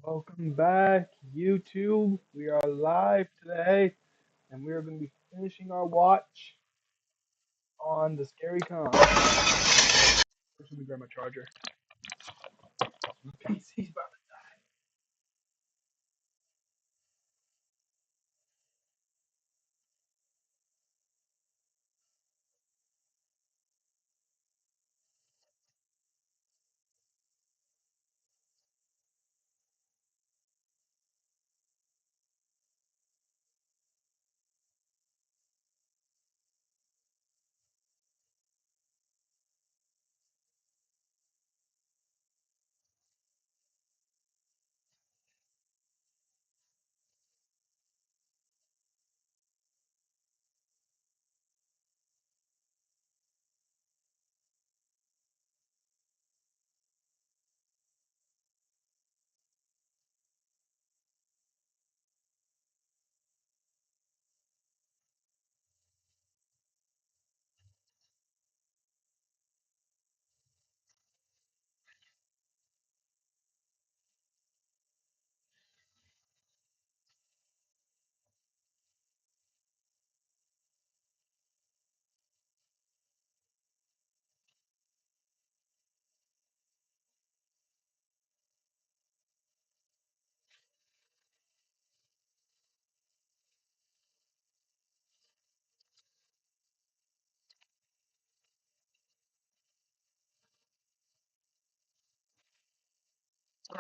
Welcome back, YouTube. We are live today, and we are going to be finishing our watch on the Scary Con. First, let me grab my charger. My PC's about to die.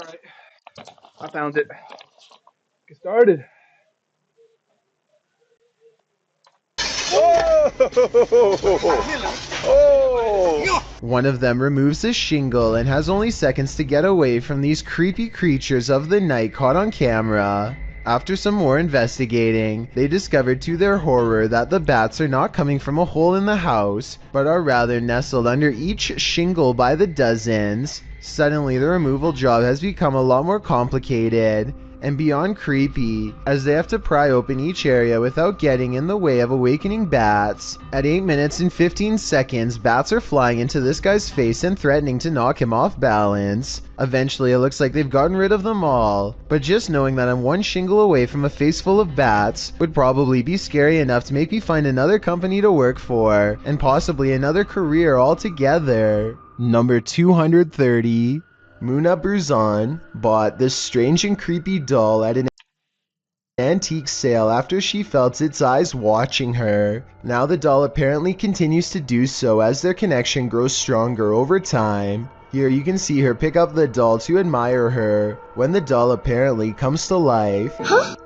Alright, I found it. Get started. One of them removes a shingle and has only seconds to get away from these creepy creatures of the night caught on camera. After some more investigating, they discovered to their horror that the bats are not coming from a hole in the house, but are rather nestled under each shingle by the dozens. Suddenly, the removal job has become a lot more complicated and beyond creepy, as they have to pry open each area without getting in the way of awakening bats. At 8 minutes and 15 seconds, bats are flying into this guy's face and threatening to knock him off balance. Eventually, it looks like they've gotten rid of them all, but just knowing that I'm one shingle away from a face full of bats would probably be scary enough to make me find another company to work for, and possibly another career altogether. Number 230. Muna Burzan bought this strange and creepy doll at an antique sale after she felt its eyes watching her. Now the doll apparently continues to do so as their connection grows stronger over time. Here you can see her pick up the doll to admire her. When the doll apparently comes to life,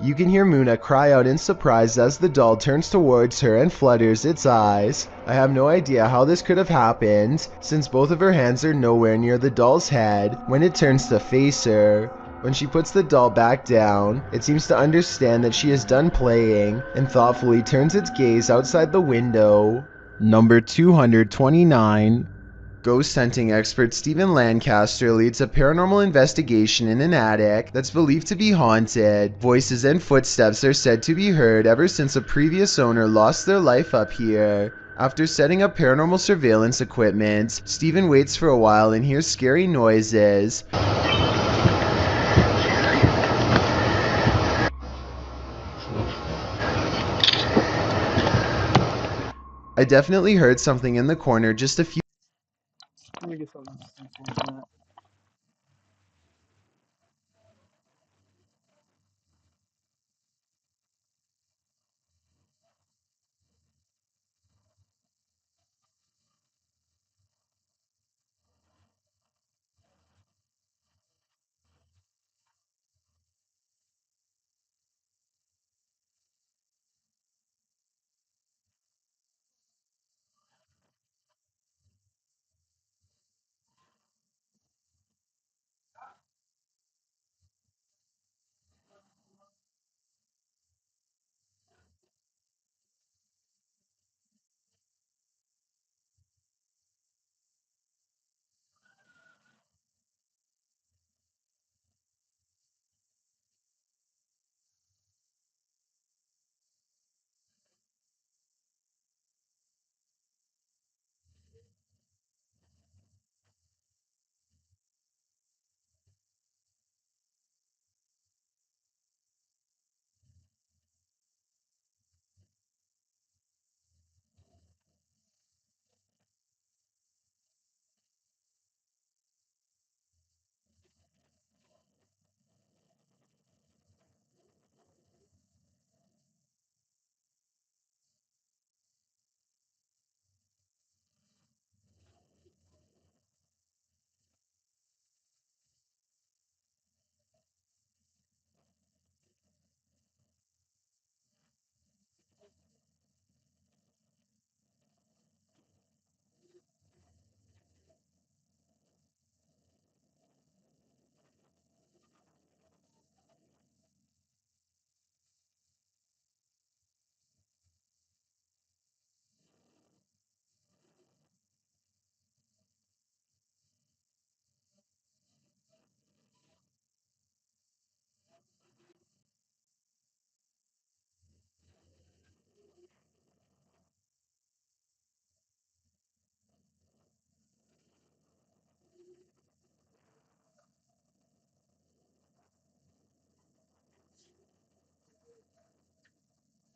you can hear Muna cry out in surprise as the doll turns towards her and flutters its eyes. I have no idea how this could have happened, since both of her hands are nowhere near the doll's head when it turns to face her. When she puts the doll back down, it seems to understand that she is done playing and thoughtfully turns its gaze outside the window. Number 229. Ghost hunting expert Stephen Lancaster leads a paranormal investigation in an attic that's believed to be haunted. Voices and footsteps are said to be heard ever since a previous owner lost their life up here. After setting up paranormal surveillance equipment, Stephen waits for a while and hears scary noises. I definitely heard something in the corner just a few. Let me get something.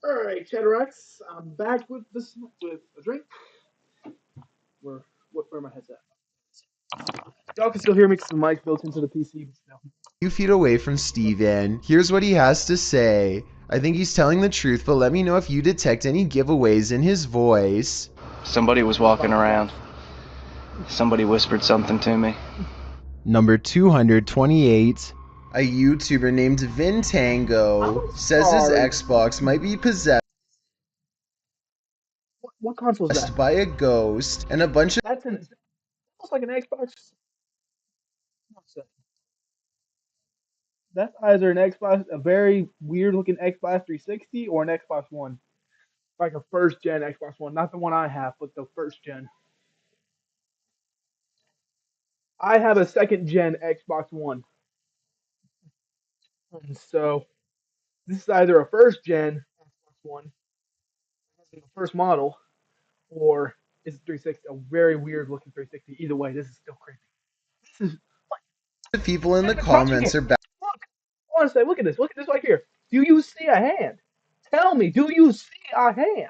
All right, Chatterbox, I'm back with with a drink. Where my headset? Y'all can still hear me because the mic built into the PC. But still. Few feet away from Steven. Here's what he has to say. I think he's telling the truth, but let me know if you detect any giveaways in his voice. Somebody was walking around. Somebody whispered something to me. Number 228. A YouTuber named Vintango says his sorry. Xbox might be possessed What console is that? by a ghost, and a bunch of That's looks like an Xbox. That's either an Xbox, a very weird looking Xbox 360, or an Xbox One, like a first gen Xbox One, not the one I have, but the first gen. I have a second gen Xbox One, and so this is either a first gen Xbox One, the first model, or it's 360, a very weird looking 360. Either way, this is still creepy. This is people in the touching comments it. are back. Look, I want to say, look at this. Look at this right here. Do you see a hand? Tell me, do you see a hand?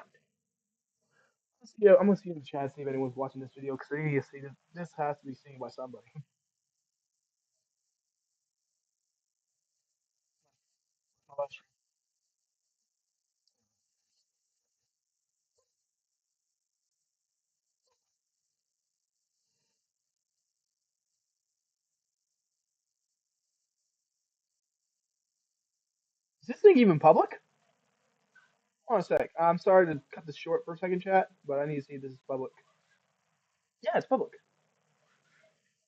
Yeah, I'm gonna see in the chat, see if anyone's watching this video, because I need to see this. This has to be seen by somebody. Is this thing even public? Hold on a sec. I'm sorry to cut this short for a second, chat, but I need to see if this is public. Yeah, it's public.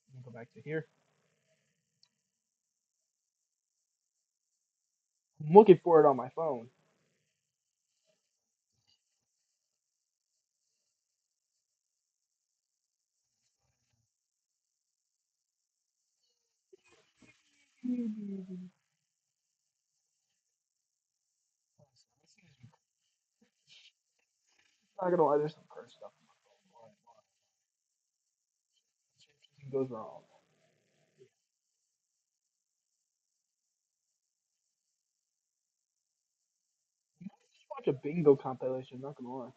Let me go back to here. I'm looking for it on my phone. Not gonna lie, there's some current stuff. Something goes wrong. Just watch a bingo compilation. Not gonna lie.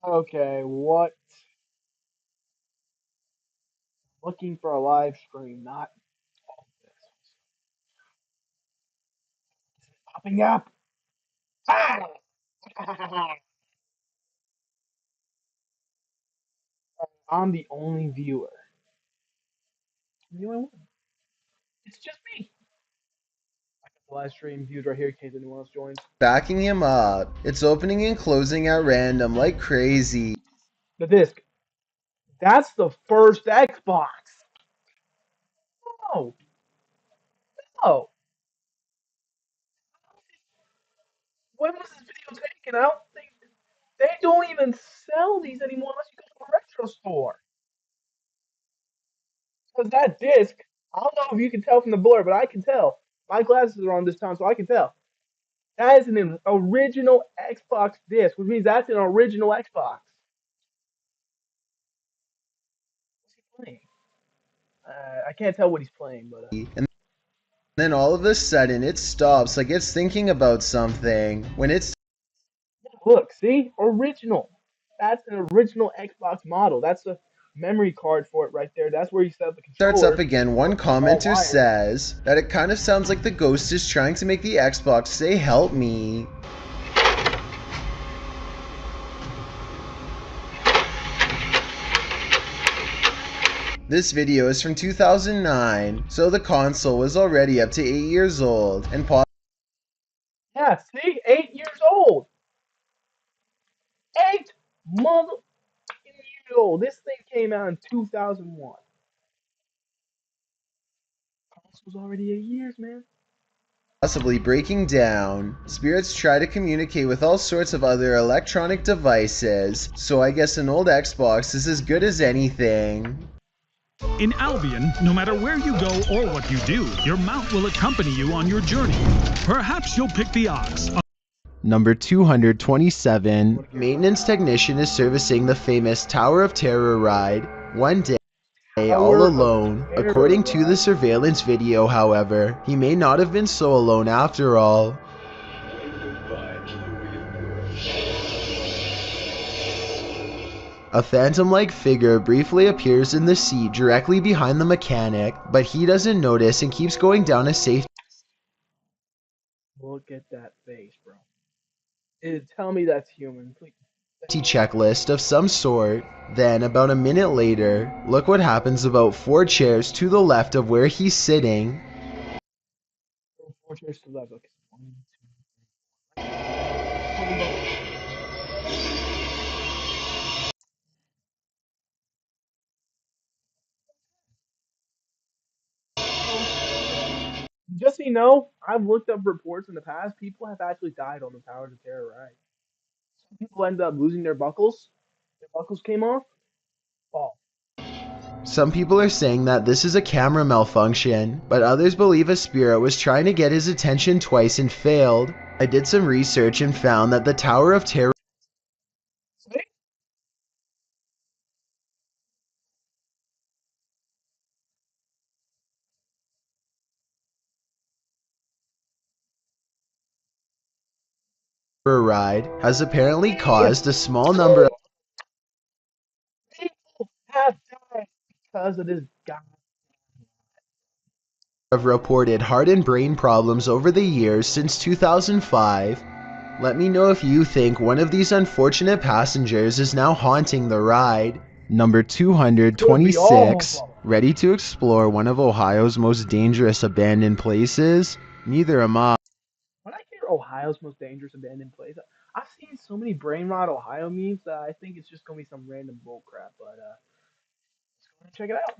Okay, what? Looking for a live stream, not all this. Popping up. Ah! I'm the only viewer. I'm the only one. It's just me. I got the live stream viewed right here in case anyone else joins. Backing him up. It's opening and closing at random like crazy. The disc. That's the first Xbox. No, no. When was this video taken? I don't think they don't even sell these anymore unless you go to a retro store. Because that disc, I don't know if you can tell from the blur, but I can tell. My glasses are on this time, so I can tell. That is an original Xbox disc, which means that's an original Xbox. What's he playing? I can't tell what he's playing, but. And then all of a sudden it stops like it's thinking about something. When it's Look, see? Original. That's an original Xbox model. That's a memory card for it right there. That's where you set up the controller. starts up again, one commenter wired. says that it kind of sounds like the ghost is trying to make the Xbox say help me. This video is from 2009, so the console was already up to 8 years old and Yeah, see? 8 years old. 8 mother years old. This thing came out in 2001. Console's already 8 years, man. possibly breaking down. Spirits try to communicate with all sorts of other electronic devices, so I guess an old Xbox is as good as anything. In Albion, no matter where you go or what you do, your mount will accompany you on your journey. Perhaps you'll pick the ox. Number 227. Maintenance technician is servicing the famous Tower of Terror ride. One day, all Power of alone. According to the terror. surveillance video, however, he may not have been so alone after all. A phantom-like figure briefly appears in the seat directly behind the mechanic, but he doesn't notice and keeps going down a safety Look at that face, bro. Tell me that's human, please. checklist of some sort. Then, about a minute later, look what happens about 4 chairs to the left of where he's sitting. 4 chairs to the left. Okay. 1, 2. Just so you know, I've looked up reports in the past. People have actually died on the Towers of Terror ride. Some people ended up losing their buckles. Their buckles came off. Fall. Some people are saying that this is a camera malfunction, but others believe a spirit was trying to get his attention twice and failed. I did some research and found that the Tower of Terror See? ride has apparently caused a small number People have died because of this guy. of reported heart and brain problems over the years since 2005. Let me know if you think one of these unfortunate passengers is now haunting the ride. Number Could be all 226, of them. ready to explore one of Ohio's most dangerous abandoned places? Neither am I. When I hear Ohio's most dangerous abandoned place, I've seen so many brain rot Ohio memes that I think it's just gonna be some random bull crap. But let's go and check it out.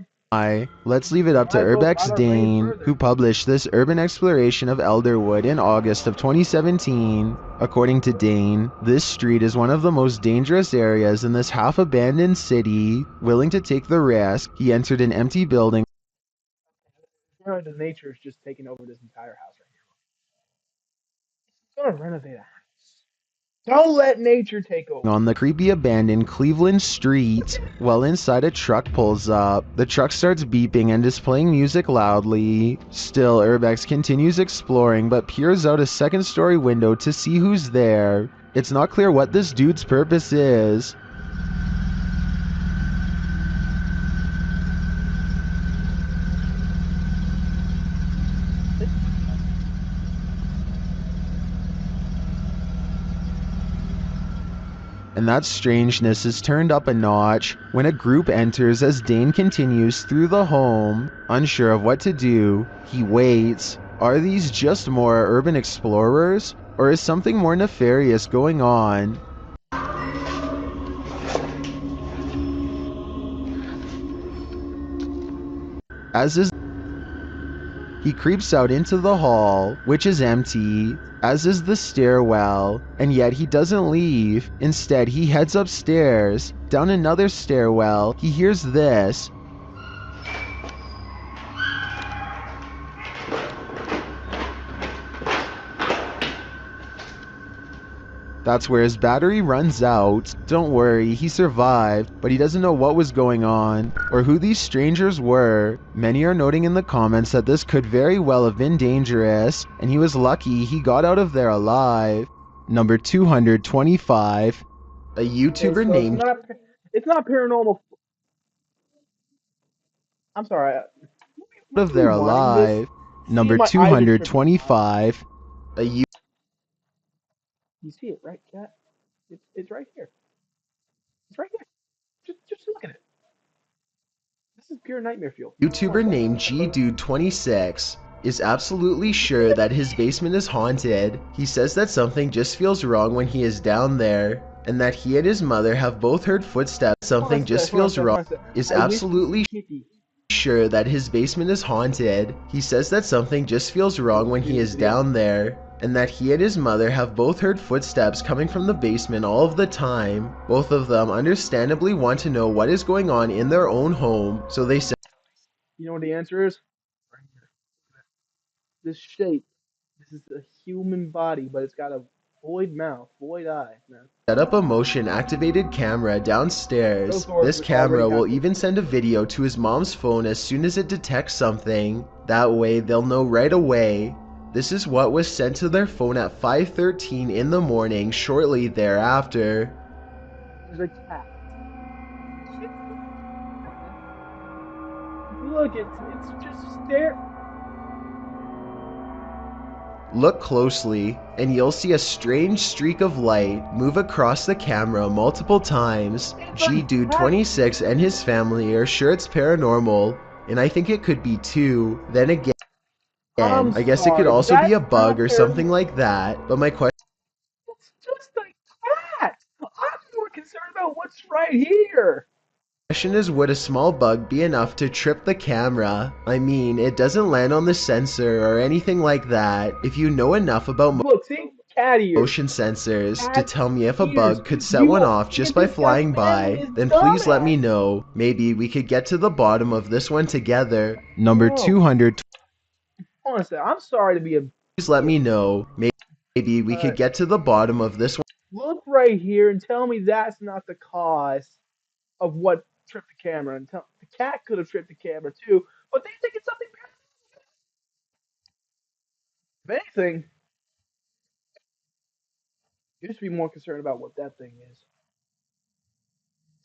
Let's leave it up to Might as well Urbex cloud our brain Dane, further. who published this urban exploration of Elderwood in August of 2017. According to Dane, this street is one of the most dangerous areas in this half-abandoned city. Willing to take the risk, he entered an empty building The nature is just taking over this entire house right here. It's gonna renovate a house. Don't let nature take over. on the creepy abandoned Cleveland street. While inside, a truck pulls up. The truck starts beeping and is playing music loudly. Still, Urbex continues exploring but peers out a second-story window to see who's there. It's not clear what this dude's purpose is. And that strangeness is turned up a notch when a group enters as Dane continues through the home. Unsure of what to do, he waits. Are these just more urban explorers, or is something more nefarious going on? He creeps out into the hall, which is empty, as is the stairwell, and yet he doesn't leave. Instead, he heads upstairs. Down another stairwell, he hears this. That's where his battery runs out. Don't worry, he survived, but he doesn't know what was going on, or who these strangers were. Many are noting in the comments that this could very well have been dangerous, and he was lucky he got out of there alive. Number 225, a YouTuber So named it's not paranormal. I'm sorry. out of there Rewind this. alive. Number my eyes are tripping. 225, a You see it, right, cat? It's right here. It's right here. Just look at it. This is pure nightmare fuel. YouTuber named GDude26 is absolutely sure that his basement is haunted. He says that something just feels wrong when he is down there, and that he and his mother have both heard footsteps. Something just feels wrong. Is absolutely sure that his basement is haunted. He says that something just feels wrong when he is down there, and that he and his mother have both heard footsteps coming from the basement all of the time. Both of them understandably want to know what is going on in their own home, so they say, You know what the answer is? Right here. This shape. This is a human body, but it's got a Void mouth, void eye, man. Set up a motion activated camera downstairs. Those orbs This were camera already will active. even send a video to his mom's phone as soon as it detects something. That way they'll know right away. This is what was sent to their phone at 5:13 in the morning shortly thereafter. There's a cat. Look, it's just stare. Look closely, and you'll see a strange streak of light move across the camera multiple times. G-Dude26 and his family are sure it's paranormal, and I think it could be too. Then again, I'm I guess it could sorry, but also be a that's bug not or something like that. But my question It's just a cat. I'm more concerned about what's right here. is, would a small bug be enough to trip the camera? I mean, it doesn't land on the sensor or anything like that. If you know enough about Look, see, cat ears. motion sensors to Cat tell me if a ears. bug could set You one won't off see just it by because flying family by, is then please let me dumbass. know. Maybe we could get to the bottom of this one together. Number Whoa. 200. Honestly, I'm sorry to be a. Please let me know. Maybe we could Alright. get to the bottom of this one. Look right here and tell me that's not the cause of what tripped the camera. And tell the cat could have tripped the camera too, but they think it's something. If anything, you should be more concerned about what that thing is.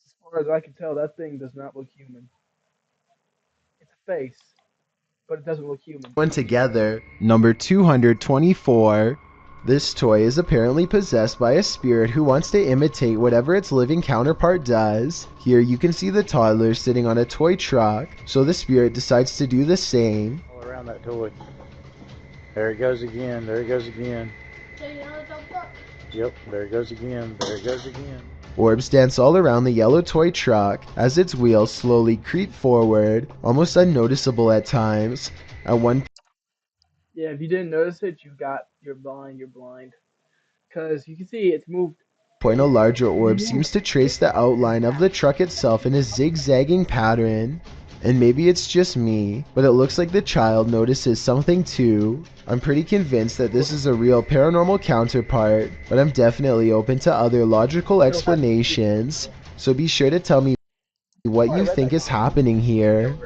As far as I can tell, that thing does not look human. It's a face, but it doesn't look human. One together. Number 224. This toy is apparently possessed by a spirit who wants to imitate whatever its living counterpart does. Here you can see the toddler sitting on a toy truck, so the spirit decides to do the same. All around that toy. There it goes again. There it goes again. Yep, there it goes again. There it goes again. Orbs dance all around the yellow toy truck as its wheels slowly creep forward, almost unnoticeable at times. At one Yeah, if you didn't notice it, you're blind. Because you can see it's moved. point, a larger orb seems to trace the outline of the truck itself in a zigzagging pattern. And maybe it's just me, but it looks like the child notices something too. I'm pretty convinced that this is a real paranormal counterpart, but I'm definitely open to other logical explanations. So be sure to tell me what you think is happening here.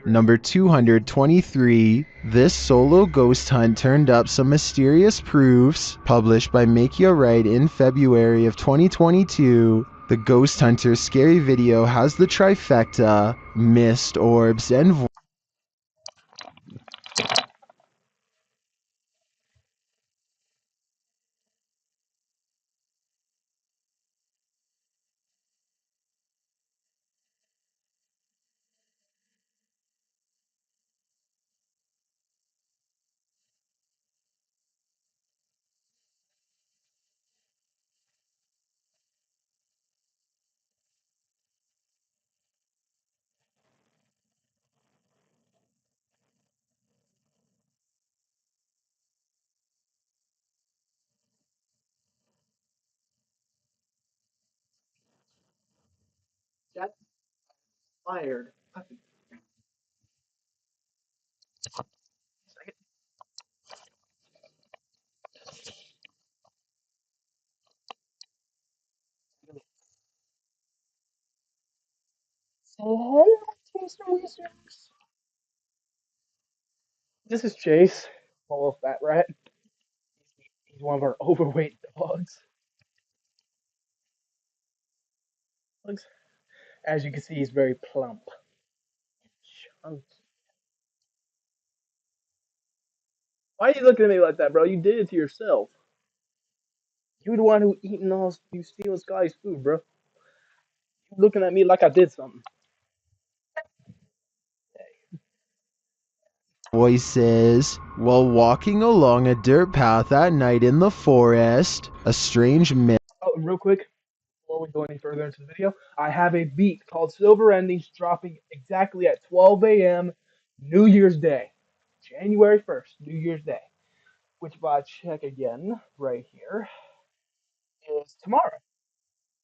Number 223. This solo ghost hunt turned up some mysterious proofs, published by Make Ya Right in February of 2022. The Ghost Hunter scary video has the trifecta: mist, orbs, and That's fired. Say hello, Chase Wizards. This is Chase, little fat rat. He's one of our overweight dogs. As you can see, he's very plump. Chunky. Why are you looking at me like that, bro? You did it to yourself. You the one who eating all you stealing Sky's food, bro. You looking at me like I did something. voices. While walking along a dirt path at night in the forest, a strange mist. Oh, and real quick, before we go any further into the video, I have a beat called Silver Endings dropping exactly at 12 a.m. New Year's Day. January 1st, New Year's Day. Which, if I check again, right here, is tomorrow.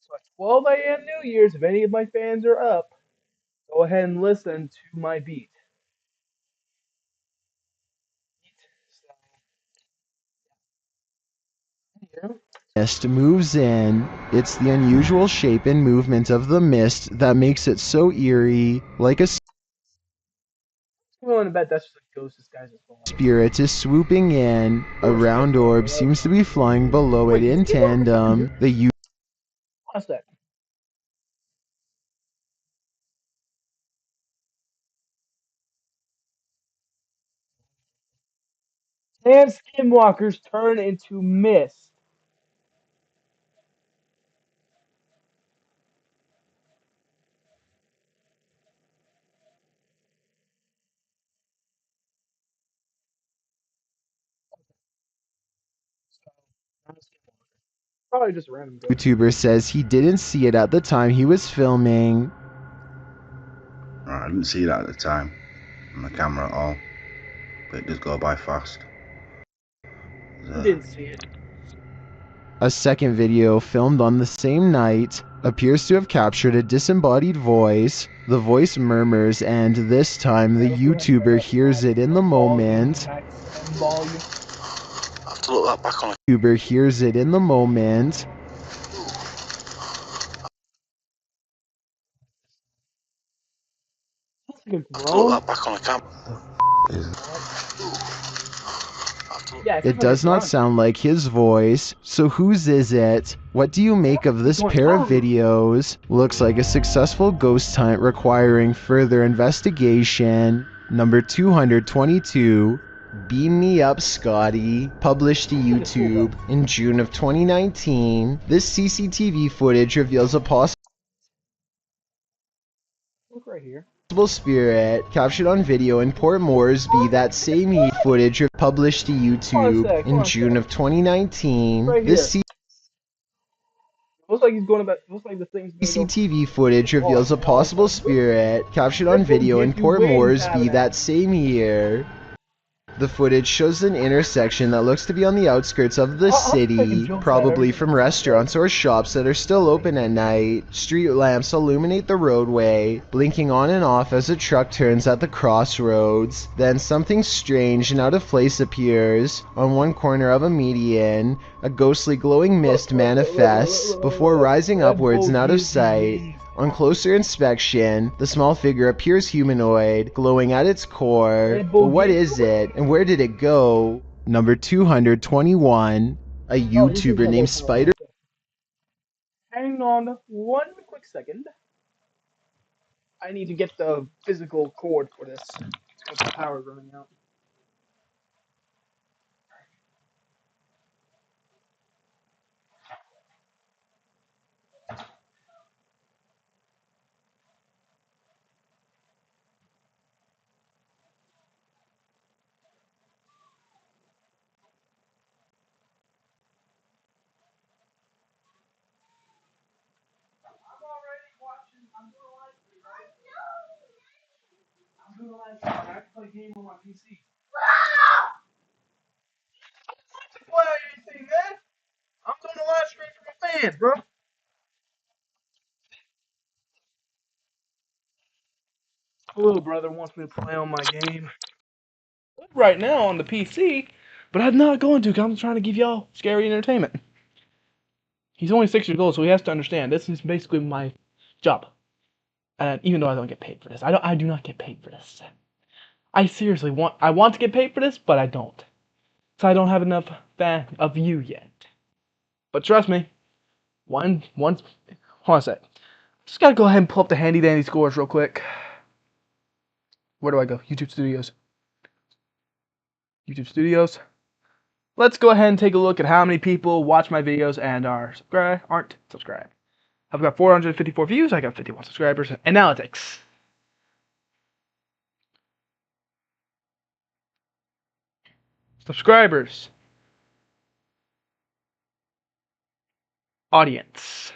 So at 12 a.m. New Year's, if any of my fans are up, go ahead and listen to my beat. So, yeah. mist moves in. It's the unusual shape and movement of the mist that makes it so eerie, like a I'm willing to bet that's just a ghost disguised as phone. spirit is swooping in. A round orb seems to be flying below it in tandem. The One sec. And skinwalkers turn into mist. Probably just a random ghost. YouTuber says he didn't see it at the time he was filming. Right, I didn't see that at the time on the camera at all, but it does go by fast. You didn't see it. A second video filmed on the same night appears to have captured a disembodied voice. The voice murmurs, and this time the YouTuber hears it in the moment. Volume. I have to look that back on. YouTuber hears it in the moment. That's like a I have to look groan. that back on the camera. Yeah, It does not sound like his voice, so whose is it? What do you make of this pair of videos? Looks like a successful ghost hunt requiring further investigation. Number 222, Beam Me Up Scotty, published to YouTube in June of 2019. This CCTV footage reveals a possible Look right here. spirit captured on video in Port Moresby. That same footage published to YouTube in June of 2019. This Looks like he's going about. Looks like the thing's gonna go. CCTV footage reveals a possible spirit captured on video in Port Moresby that same year. The footage shows an intersection that looks to be on the outskirts of the city, probably from restaurants or shops that are still open at night. Street lamps illuminate the roadway, blinking on and off as a truck turns at the crossroads. Then something strange and out of place appears. On one corner of a median, a ghostly glowing mist manifests before rising upwards and out of sight. On closer inspection, the small figure appears humanoid, glowing at its core. But what is it, and where did it go? Number 221, a YouTuber named Spider. Hang on one quick second. I need to get the physical cord for this because the power's running out. I'm doing a live stream. I have to play a game on my PC. To play anything, man. I'm doing a live stream for my fans, bro. Little brother wants me to play on my game right now on the PC, but I'm not going to because I'm trying to give y'all scary entertainment. He's only 6 years old, so he has to understand this is basically my job. And even though I don't get paid for this, I do not get paid for this. I seriously want to get paid for this, but I don't. So I don't have enough fan of you yet. But trust me, hold on a sec. Just gotta go ahead and pull up the handy dandy scores real quick. Where do I go? YouTube Studios. YouTube Studios. Let's go ahead and take a look at how many people watch my videos and aren't subscribed. I've got 454 views. I got 51 subscribers. Analytics. Subscribers. Audience.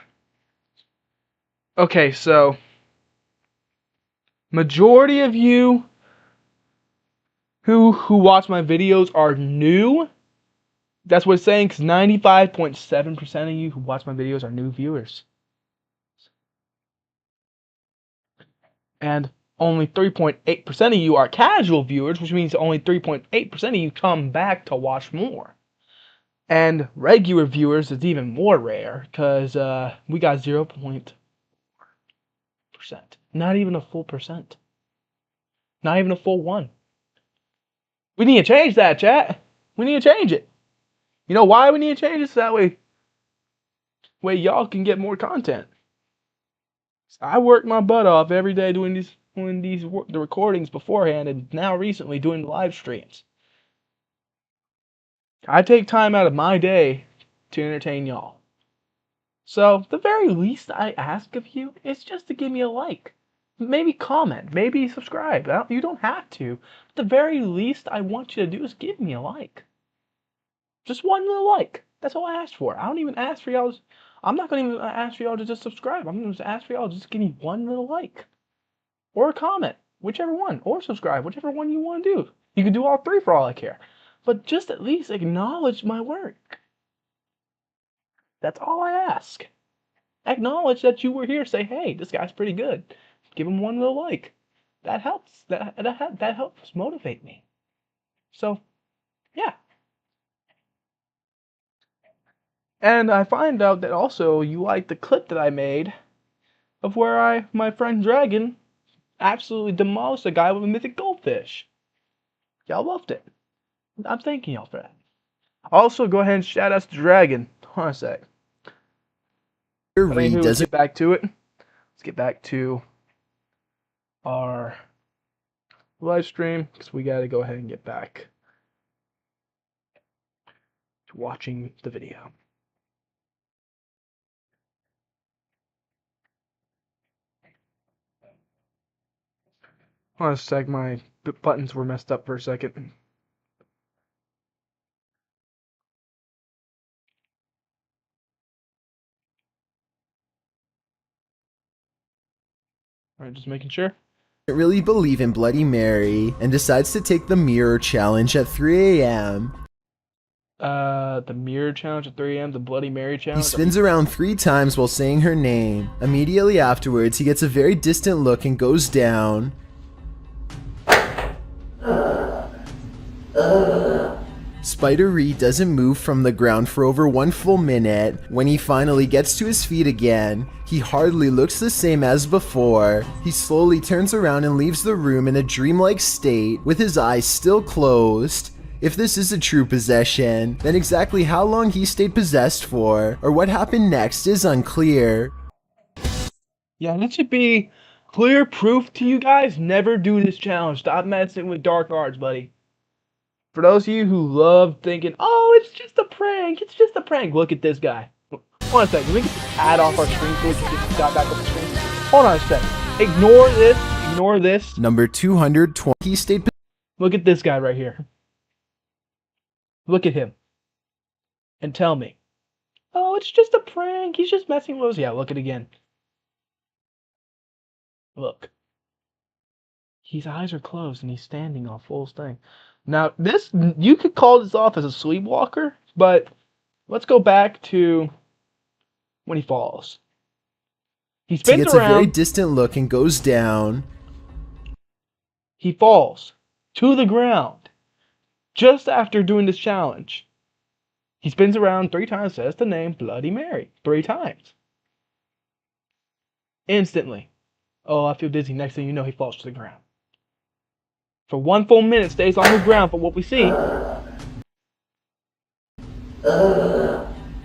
Okay, so majority of you who watch my videos are new. That's what it's saying, because 95.7% of you who watch my videos are new viewers. And only 3.8% of you are casual viewers, which means only 3.8% of you come back to watch more. And regular viewers is even more rare because we got 0.%. Not even a full percent. Not even a full 1. We need to change that, chat. We need to change it. You know why we need to change it? So that way y'all can get more content. I work my butt off every day doing the recordings beforehand, and now recently doing the live streams. I take time out of my day to entertain y'all. So the very least I ask of you is just to give me a like. Maybe comment, maybe subscribe. You don't have to. But the very least I want you to do is give me a like. Just one little like. That's all I asked for. I don't even ask for y'all. I'm not going to even ask for y'all to just subscribe. I'm going to just ask for y'all to just give me one little like. Or a comment. Whichever one. Or subscribe. Whichever one you want to do. You can do all 3 for all I care. But just at least acknowledge my work. That's all I ask. Acknowledge that you were here. Say, hey, this guy's pretty good. Give him one little like. That helps. That helps motivate me. So, yeah. And I find out that also you liked the clip that I made of where my friend Dragon absolutely demolished a guy with a mythic goldfish. Y'all loved it. I'm thanking y'all for that. Also, go ahead and shout out to Dragon. Hold on a sec. Let's get back to it. Let's get back to our live stream because we got to go ahead and get back to watching the video. Hold on a sec, my buttons were messed up for a second. Alright, just making sure. Really believe in Bloody Mary and decides to take the mirror challenge at 3 a.m. The mirror challenge at 3 a.m., the Bloody Mary challenge. He spins around 3 times while saying her name. Immediately afterwards, he gets a very distant look and goes down. Spider-Ree doesn't move from the ground for over 1 full minute. When he finally gets to his feet again, he hardly looks the same as before. He slowly turns around and leaves the room in a dreamlike state, with his eyes still closed. If this is a true possession, then exactly how long he stayed possessed for, or what happened next is unclear. Yeah, that should be clear proof to you guys. Never do this challenge. Stop messing with dark arts, buddy. For those of you who love thinking, oh, it's just a prank, look at this guy. Hold on a second, let me get this ad off our screen so we can get this guy back on the screen. Hold on a second. Ignore this. Number 220, he stayed. Look at this guy right here. Look at him. And tell me, oh, it's just a prank, he's just messing with us. Yeah, look at it again. Look. His eyes are closed and he's standing on full thing. Now, you could call this off as a sleepwalker, but let's go back to when he falls. He spins gets around. A very distant look and goes down. He falls to the ground just after doing this challenge. He spins around 3 times, says the name Bloody Mary 3 times. Instantly. Oh, I feel dizzy. Next thing you know, he falls to the ground. For 1 full minute, stays on the ground for what we see.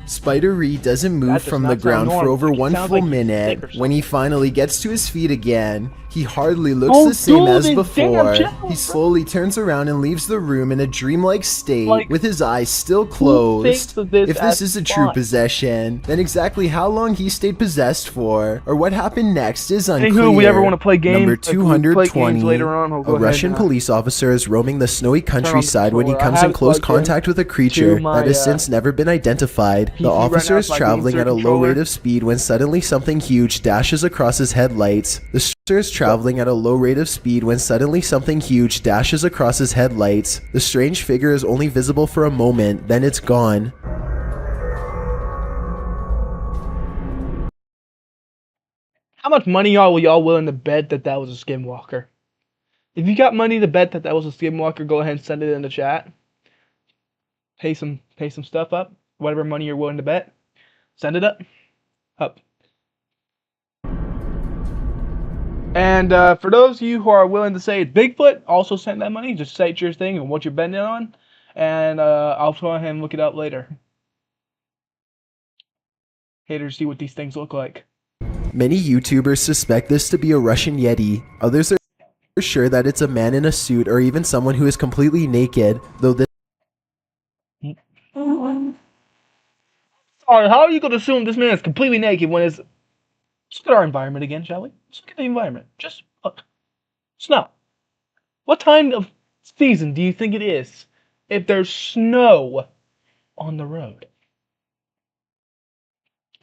Spider-Ree doesn't move from the ground for over 1 full minute. When he finally gets to his feet again, he hardly looks the same as before. He slowly turns around and leaves the room in a dreamlike state, with his eyes still closed. If this is a true possession, then exactly how long he stayed possessed for, or what happened next is unclear. We ever want to play games, Number 220, later on, a Russian police officer is roaming the snowy countryside when he comes in close contact with a creature that has since never been identified. The officer is traveling at a low rate of speed when suddenly something huge dashes across his headlights. The officer is traveling at a low rate of speed when suddenly something huge dashes across his headlights. The strange figure is only visible for a moment, then it's gone. How much money are y'all willing to bet that was a skinwalker? If you got money to bet that was a skinwalker, go ahead and send it in the chat. Pay some pay some stuff up, whatever money you're willing to bet, send it up. And for those of you who are willing to say it's Bigfoot, also send that money. Just say it's your thing and what you're betting on, and I'll go ahead and look it up later. Haters see what these things look like. Many YouTubers suspect this to be a Russian Yeti. Others are sure that it's a man in a suit or even someone who is completely naked, though this Sorry, how are you going to assume this man is completely naked when it's... Let's look at our environment again, shall we? Let's look at the environment. Just look. Snow. What time of season do you think it is if there's snow on the road?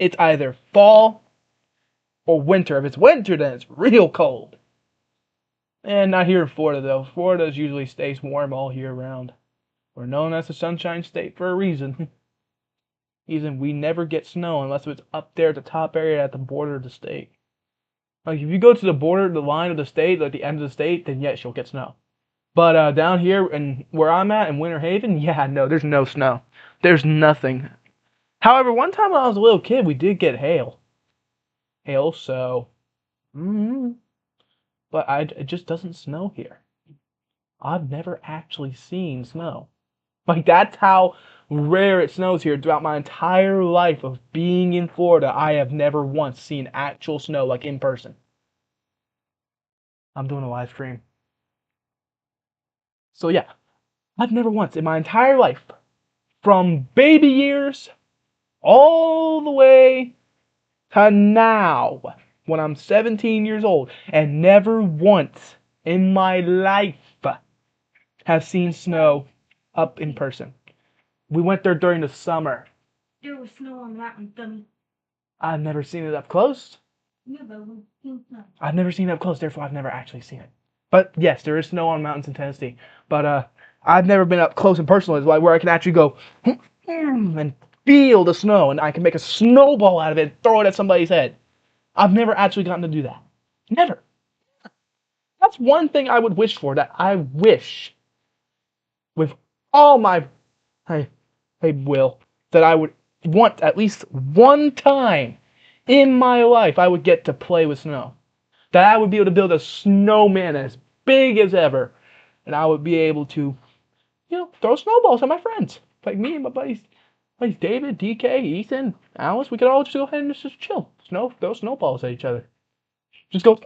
It's either fall or winter. If it's winter, then it's real cold. And not here in Florida, though. Florida usually stays warm all year round. We're known as the Sunshine State for a reason. Even we never get snow unless it's up there at the top area at the border of the state. Like, if you go to the border, the line of the state, like the end of the state, then yes, you'll get snow. But down here and where I'm at in Winter Haven, yeah, no, there's no snow. There's nothing. However, one time when I was a little kid, we did get hail. So... But it just doesn't snow here. I've never actually seen snow. Like, that's how rare it snows here. Throughout my entire life of being in Florida, I have never once seen actual snow, like, in person. I'm doing a live stream. So, yeah. I've never once in my entire life, from baby years all the way to now, when I'm 17 years old, and never once in my life have seen snow up in person. We went there during the summer. There was snow on that one, dummy. I've never seen it up close. Yeah, but we've seen snow. I've never seen it up close, therefore I've never actually seen it. But yes, there is snow on mountains in Tennessee. But I've never been up close and personal, where I can actually go and feel the snow, and I can make a snowball out of it and throw it at somebody's head. I've never actually gotten to do that. Never. That's one thing I would wish for, that I wish with all my... Hey, Will, that I would want at least one time in my life I would get to play with snow. That I would be able to build a snowman as big as ever, and I would be able to, throw snowballs at my friends. Like me and my buddies David, DK, Ethan, Alice, we could all just go ahead and just chill. Throw snowballs at each other. Just go.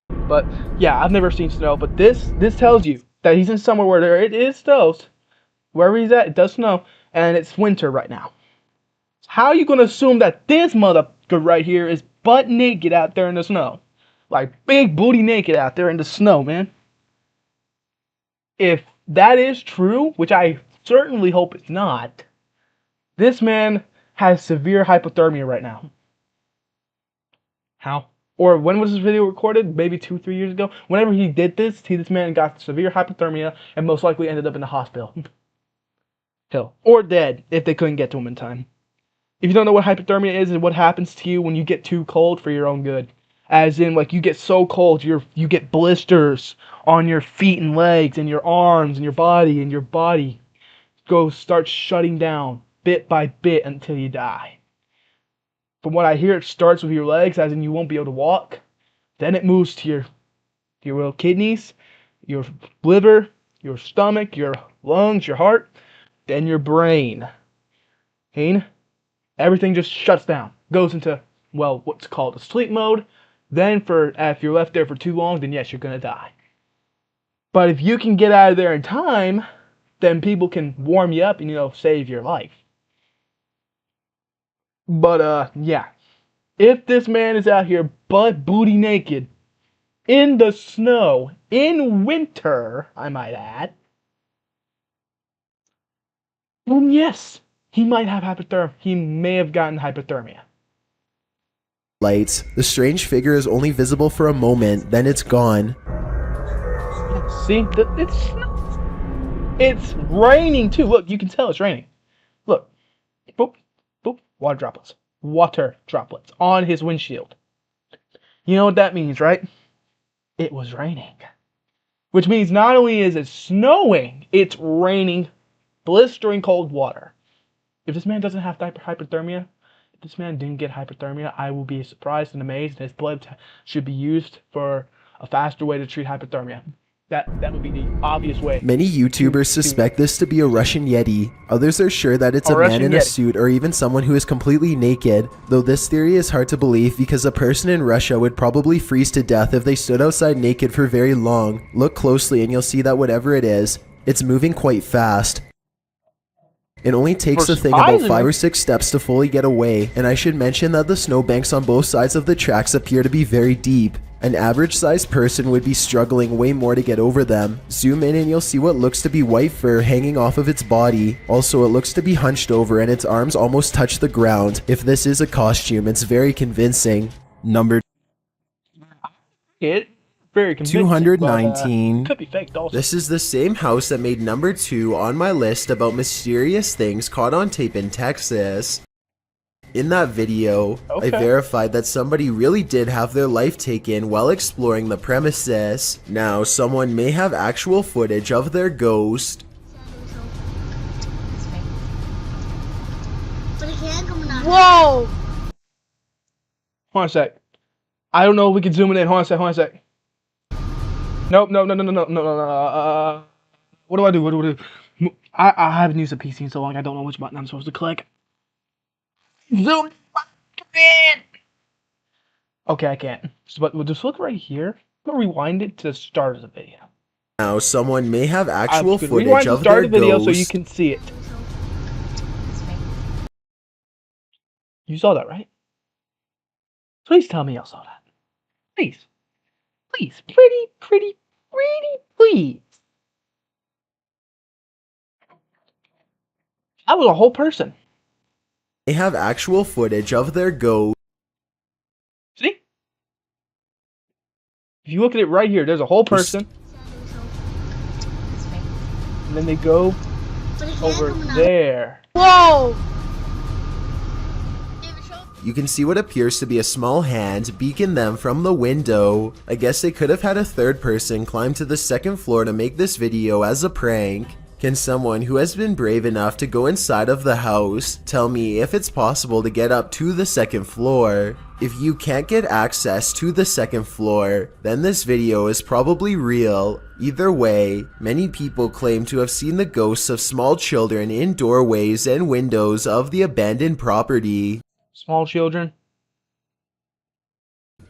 But yeah, I've never seen snow, but this tells you that he's in somewhere where there it is snows. Wherever he's at, it does snow, and it's winter right now. How are you gonna assume that this motherfucker right here is butt naked out there in the snow? Like big booty naked out there in the snow, man. If that is true, which I certainly hope it's not, this man has severe hypothermia right now. How? Or when was this video recorded? Maybe 2-3 years ago. Whenever he did this, this man got severe hypothermia and most likely ended up in the hospital. Hell. Or dead, if they couldn't get to him in time. If you don't know what hypothermia is and what happens to you when you get too cold for your own good. As in, like, you get so cold, you get blisters on your feet and legs and your arms and your body starts shutting down bit by bit until you die. From what I hear, it starts with your legs, as in you won't be able to walk. Then it moves to your little kidneys, your liver, your stomach, your lungs, your heart, then your brain. And everything just shuts down, goes into, well, what's called a sleep mode. Then if you're left there for too long, then yes, you're going to die. But if you can get out of there in time, then people can warm you up and, save your life. But, yeah. If this man is out here butt booty naked, in the snow, in winter, I might add, then yes, he might have hypothermia. He may have gotten hypothermia. lights, the strange figure is only visible for a moment, then it's gone. See, it's raining too. Look, you can tell it's raining. Look, boop, boop, water droplets on his windshield. You know what that means, right? It was raining. Which means not only is it snowing, it's raining blistering cold water. If this man doesn't have hypothermia, if this man didn't get hypothermia, I will be surprised and amazed, and his blood should be used for a faster way to treat hypothermia. That would be the obvious way. Many YouTubers suspect this to be a Russian Yeti. Others are sure that it's a man in a suit or even someone who is completely naked, though this theory is hard to believe because a person in Russia would probably freeze to death if they stood outside naked for very long. Look closely and you'll see that whatever it is, it's moving quite fast. It only takes the thing about 5 or 6 steps to fully get away, and I should mention that the snowbanks on both sides of the tracks appear to be very deep. An average-sized person would be struggling way more to get over them. Zoom in and you'll see what looks to be white fur hanging off of its body. Also, it looks to be hunched over and its arms almost touch the ground. If this is a costume, it's very convincing. Number Very convincing, 219. But, could be faked also. This is the same house that made number 2 on my list about mysterious things caught on tape in Texas. In that video, I verified that somebody really did have their life taken while exploring the premises. Now, someone may have actual footage of their ghost. Whoa! Hold on a sec. I don't know if we can zoom it in. Hold on a sec. Nope, no. What do I do? I haven't used a PC in so long, I don't know which button I'm supposed to click. Zoom in! Okay, I can't. But we'll just look right here. I'm gonna rewind it to the start of the video. Now, someone may have actual footage rewind of the start their of the video ghost. so you can see it. You saw that, right? Please tell me you saw that. Please. Please. Pretty, please. That was a whole person. They have actual footage of their ghost. See? If you look at it right here, there's a whole person. And then they go over there. Whoa! You can see what appears to be a small hand beacon them from the window. I guess they could have had a third person climb to the 2nd floor to make this video as a prank. Can someone who has been brave enough to go inside of the house tell me if it's possible to get up to the 2nd floor? If you can't get access to the 2nd floor, then this video is probably real. Either way, many people claim to have seen the ghosts of small children in doorways and windows of the abandoned property. Small children?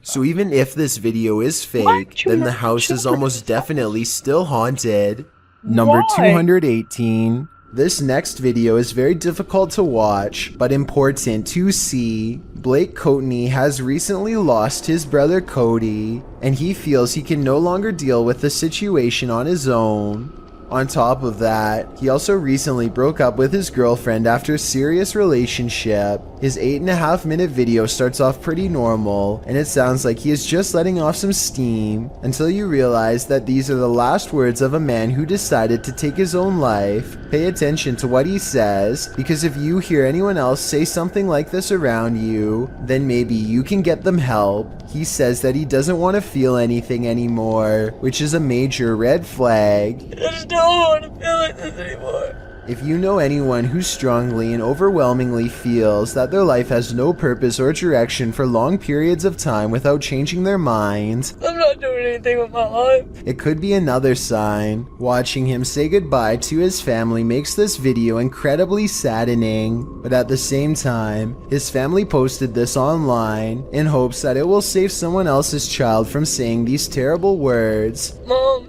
So even if this video is fake, then the house is almost definitely still haunted. Number 218. This next video is very difficult to watch, but important to see. Blake Courtney has recently lost his brother Cody, and he feels he can no longer deal with the situation on his own. On top of that, he also recently broke up with his girlfriend after a serious relationship. His 8.5-minute video starts off pretty normal, and it sounds like he is just letting off some steam, until you realize that these are the last words of a man who decided to take his own life. Pay attention to what he says, because if you hear anyone else say something like this around you, then maybe you can get them help. He says that he doesn't want to feel anything anymore, which is a major red flag. I just don't want to feel like this anymore. If you know anyone who strongly and overwhelmingly feels that their life has no purpose or direction for long periods of time without changing their mind, I'm not doing anything with my life. It could be another sign. Watching him say goodbye to his family makes this video incredibly saddening, but at the same time, his family posted this online in hopes that it will save someone else's child from saying these terrible words. Mom,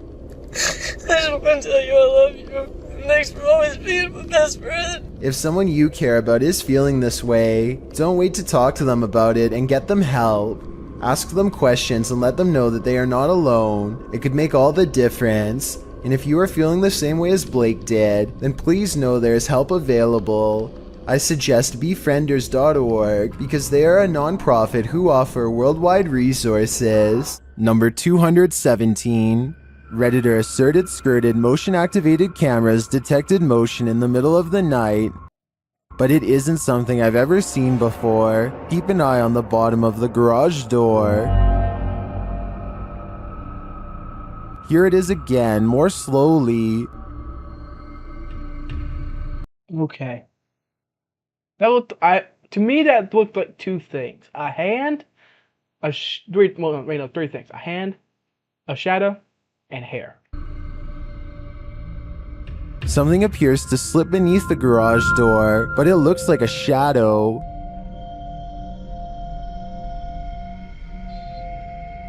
I just want to tell you I love you. Thanks for always being my best friend. If someone you care about is feeling this way, don't wait to talk to them about it and get them help. Ask them questions and let them know that they are not alone. It could make all the difference. And if you are feeling the same way as Blake did, then please know there is help available. I suggest befrienders.org because they are a non-profit who offer worldwide resources. Number 217. Redditor asserted skirted motion-activated cameras detected motion in the middle of the night, but it isn't something I've ever seen before. Keep an eye on the bottom of the garage door. Here it is again, more slowly. Okay. That looked, to me that looked like two things. A hand, three things. A hand, a shadow, and hair. Something appears to slip beneath the garage door, but it looks like a shadow.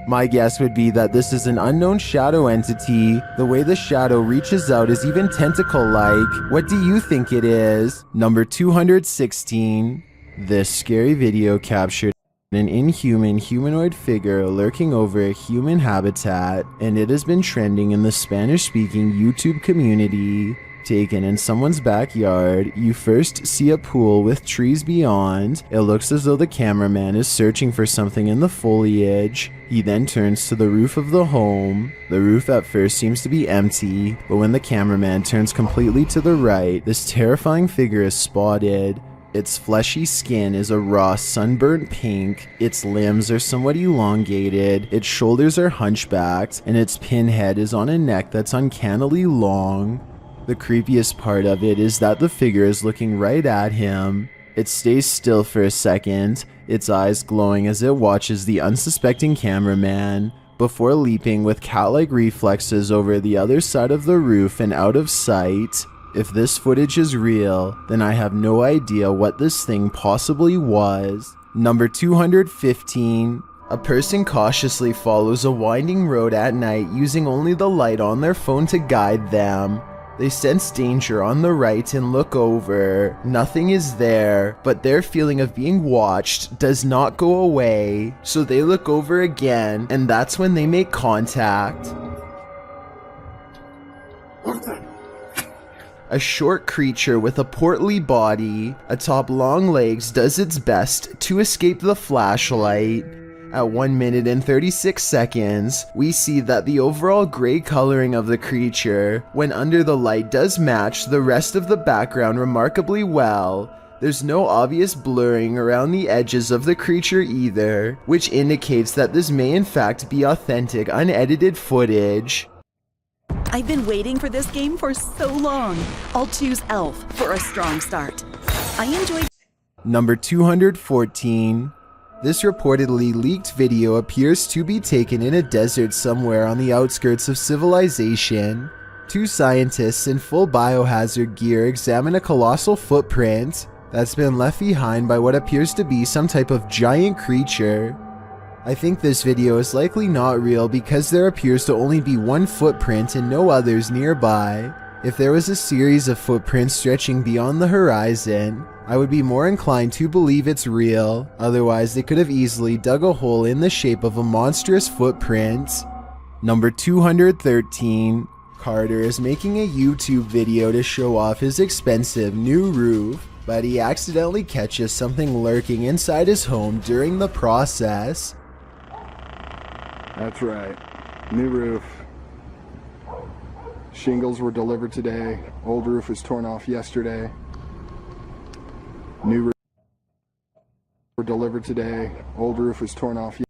My guess would be that this is an unknown shadow entity. The way the shadow reaches out is even tentacle-like. What do you think it is? Number 216. This scary video captured an inhuman humanoid figure lurking over a human habitat, and it has been trending in the Spanish-speaking YouTube community. Taken in someone's backyard, you first see a pool with trees beyond. It looks as though the cameraman is searching for something in the foliage. He then turns to the roof of the home. The roof at first seems to be empty, but when the cameraman turns completely to the right, this terrifying figure is spotted. Its fleshy skin is a raw sunburnt pink, its limbs are somewhat elongated, its shoulders are hunchbacked, and its pinhead is on a neck that's uncannily long. The creepiest part of it is that the figure is looking right at him. It stays still for a second, its eyes glowing as it watches the unsuspecting cameraman, before leaping with cat-like reflexes over the other side of the roof and out of sight. If this footage is real, then I have no idea what this thing possibly was. Number 215. A person cautiously follows a winding road at night using only the light on their phone to guide them. They sense danger on the right and look over. Nothing is there, but their feeling of being watched does not go away. So they look over again, and that's when they make contact. A short creature with a portly body, atop long legs, does its best to escape the flashlight. At 1 minute and 36 seconds, we see that the overall gray coloring of the creature, when under the light, does match the rest of the background remarkably well. There's no obvious blurring around the edges of the creature either, which indicates that this may in fact be authentic, unedited footage. I've been waiting for this game for so long. I'll choose Elf for a strong start. I enjoyed... Number 214. This reportedly leaked video appears to be taken in a desert somewhere on the outskirts of civilization. Two scientists in full biohazard gear examine a colossal footprint that's been left behind by what appears to be some type of giant creature. I think this video is likely not real because there appears to only be one footprint and no others nearby. If there was a series of footprints stretching beyond the horizon, I would be more inclined to believe it's real. Otherwise, they could have easily dug a hole in the shape of a monstrous footprint. Number 213. Carter is making a YouTube video to show off his expensive new roof, but he accidentally catches something lurking inside his home during the process. That's right. New roof. Shingles were delivered today. Old roof was torn off yesterday. New roof were delivered today. Old roof was torn off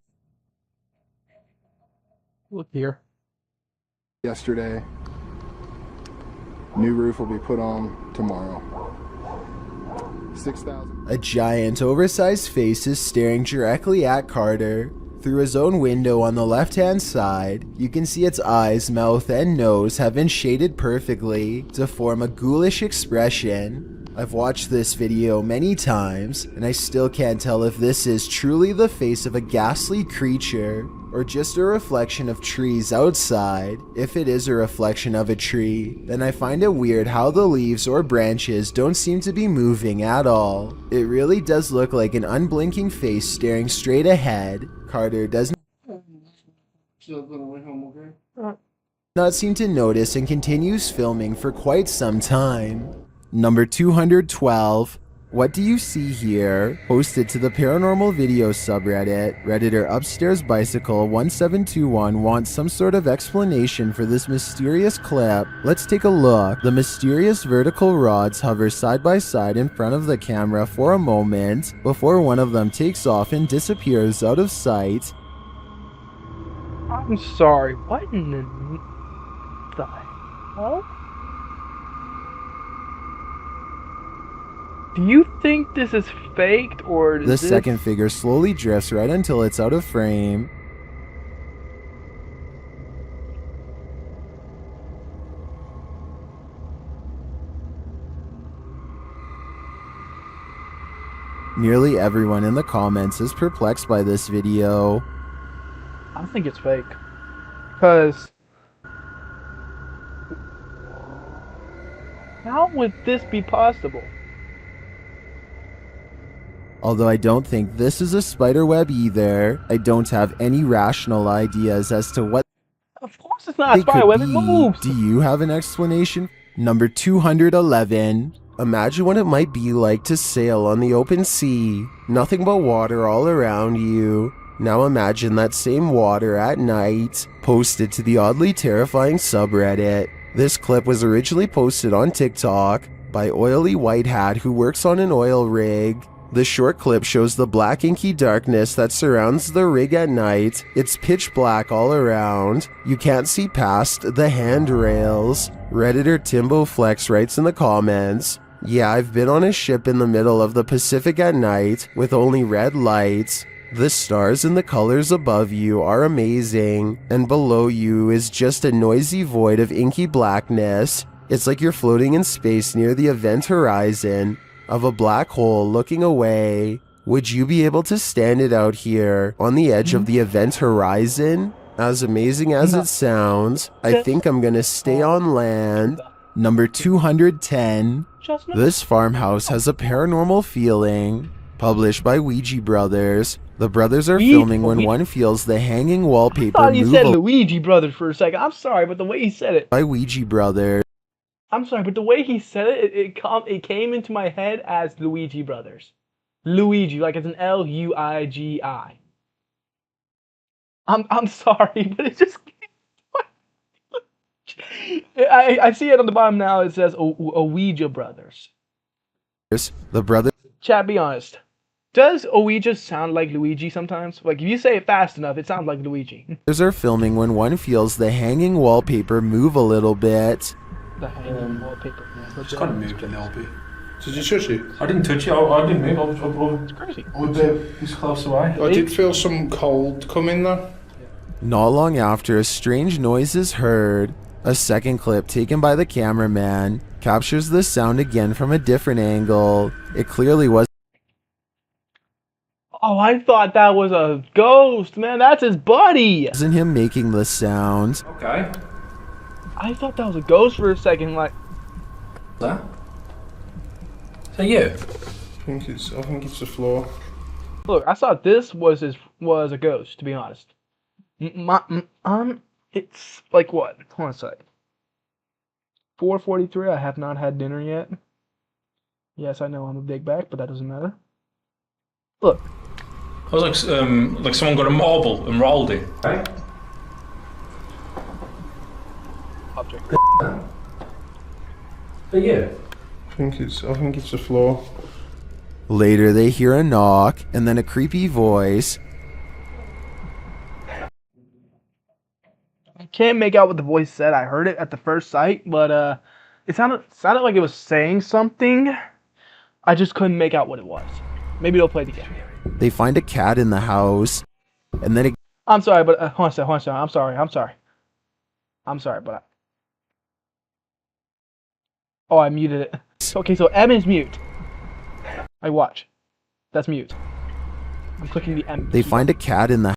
Look here. yesterday. New roof will be put on tomorrow. 6,000. A giant, oversized face is staring directly at Carter. Through his own window on the left-hand side, you can see its eyes, mouth, and nose have been shaded perfectly to form a ghoulish expression. I've watched this video many times, and I still can't tell if this is truly the face of a ghastly creature, or just a reflection of trees outside. If it is a reflection of a tree, then I find it weird how the leaves or branches don't seem to be moving at all. It really does look like an unblinking face staring straight ahead. Carter does not seem to notice and continues filming for quite some time. Number 212. What do you see here? Posted to the paranormal video subreddit, Redditor Upstairs Bicycle 1721 wants some sort of explanation for this mysterious clip. Let's take a look. The mysterious vertical rods hover side by side in front of the camera for a moment before one of them takes off and disappears out of sight. I'm sorry, what in the... the hell? Do you think this is faked or The second figure slowly drifts right until it's out of frame. Nearly everyone in the comments is perplexed by this video. I think it's fake. Because how would this be possible? Although I don't think this is a spider web either, I don't have any rational ideas as to what Of course it's not a they spider could web, it be. moves. Do you have an explanation? Number 211. Imagine what it might be like to sail on the open sea. Nothing but water all around you. Now imagine that same water at night, posted to the oddly terrifying subreddit. This clip was originally posted on TikTok by Oily White Hat, who works on an oil rig. The short clip shows the black inky darkness that surrounds the rig at night. It's pitch black all around. You can't see past the handrails. Redditor Timbo Flex writes in the comments, "Yeah, I've been on a ship in the middle of the Pacific at night with only red lights. The stars and the colors above you are amazing, and below you is just a noisy void of inky blackness. It's like you're floating in space near the event horizon of a black hole looking away. Would you be able to stand it out here on the edge of the event horizon? As amazing as it sounds, I think I'm gonna stay on land." Number 210. This farmhouse has a paranormal feeling. Published by Ouija Brothers. The brothers are filming when one feels the hanging wallpaper I thought you move said Luigi Brothers for a second. I'm sorry, but the way he said it. by Ouija Brothers. I'm sorry, but the way he said it, it came into my head as Luigi Brothers. Luigi, like it's an Luigi. I'm sorry, but it's just. I see it on the bottom now. It says Ouija Brothers. The brothers. Chat, be honest. Does Ouija sound like Luigi sometimes? Like, if you say it fast enough, it sounds like Luigi. Are filming when one feels the hanging wallpaper move a little bit. The hanging wallpaper. It's kind of moved a little bit. Did you touch it? I didn't touch it. I didn't move. I was above. It's crazy. I was this close away. I did feel some cold coming though. Not long after, a strange noise is heard. A second clip taken by the cameraman captures the sound again from a different angle. It clearly was. Oh, I thought that was a ghost, man. That's his buddy. Wasn't him making the sound. Okay. I thought that was a ghost for a second. Like that. So you? I think it's the floor. Look, I thought this was a ghost. To be honest, it's like what? Hold on a sec. 4:43. I have not had dinner yet. Yes, I know I'm a big back, but that doesn't matter. Look. I was like someone got a marble and rolled it. Okay. Object. So you? I think it's the floor. Later, they hear a knock and then a creepy voice. I can't make out what the voice said. I heard it at the first sight, but it sounded like it was saying something. I just couldn't make out what it was. Maybe they'll play it again. They find a cat in the house, and then I'm sorry, but hold on a second. I'm sorry, but oh, I muted it. Okay, so M is mute. I watch. That's mute. I'm clicking the M. They find a cat in the.